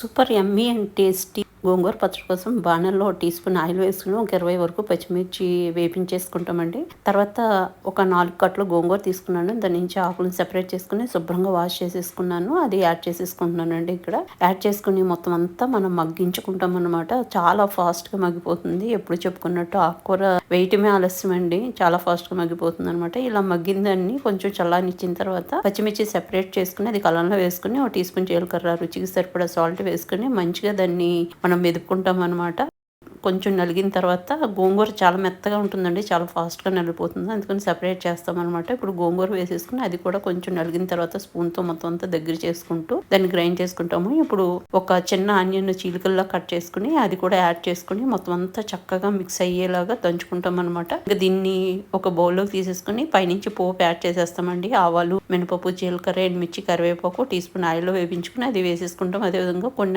Super yummy and tasty గోంగూర పచ్చడి కోసం బాణల్లో tea spoon oil వేసుకుని ఒక 20 వరకు పచ్చిమిర్చి వేపించేసుకుంటామండి. తర్వాత ఒక 4 కట్టలు గోంగూర తీసుకున్నాను. దాని నుంచి ఆకులను సెపరేట్ చేసుకుని శుభ్రంగా వాష్ చేసేసుకున్నాను. అది యాడ్ చేసేసుకుంటున్నానండి. ఇక్కడ యాడ్ చేసుకుని మొత్తం అంతా మనం మగ్గించుకుంటాం అనమాట. చాలా ఫాస్ట్గా మగ్గిపోతుంది. ఎప్పుడు చెప్పుకున్నట్టు ఆకుకూర వేయటమే ఆలస్యం అండి. చాలా ఫాస్ట్గా మగ్గిపోతుంది అనమాట. ఇలా మగ్గిన దాన్ని కొంచెం చల్లారనిచ్చిన తర్వాత పచ్చిమిర్చి సెపరేట్ చేసుకుని అది కలంలో వేసుకుని ఒక టీ స్పూన్ జీలకర్ర, రుచికి సరిపడా సాల్ట్ వేసుకుని మంచిగా దాన్ని మనం మెదుపుకుంటాం అనమాట. కొంచెం నలిగిన తర్వాత గోంగూర చాలా మెత్తగా ఉంటుందండి. చాలా ఫాస్ట్గా నలిగిపోతుంది. అందుకని సెపరేట్ చేస్తామన్నమాట. ఇప్పుడు గోంగూర వేసేసుకుని అది కూడా కొంచెం నలిగిన తర్వాత స్పూన్తో మొత్తం అంతా దగ్గర చేసుకుంటూ దాన్ని గ్రైండ్ చేసుకుంటాము. ఇప్పుడు ఒక చిన్న ఆనియన్ చీలికల్లా కట్ చేసుకుని అది కూడా యాడ్ చేసుకుని మొత్తం అంతా చక్కగా మిక్స్ అయ్యేలాగా దంచుకుంటాం అనమాట. ఇంకా దీన్ని ఒక బౌల్లోకి తీసేసుకుని పైనుంచి పోపు యాడ్ చేసేస్తామండి. ఆవాలు, మినపప్పు, జీలకర్ర, ఎండుమిర్చి, కరివేపాకు టీ స్పూన్ ఆయిల్లో వేపించుకుని అది వేసేసుకుంటాం. అదేవిధంగా కొన్ని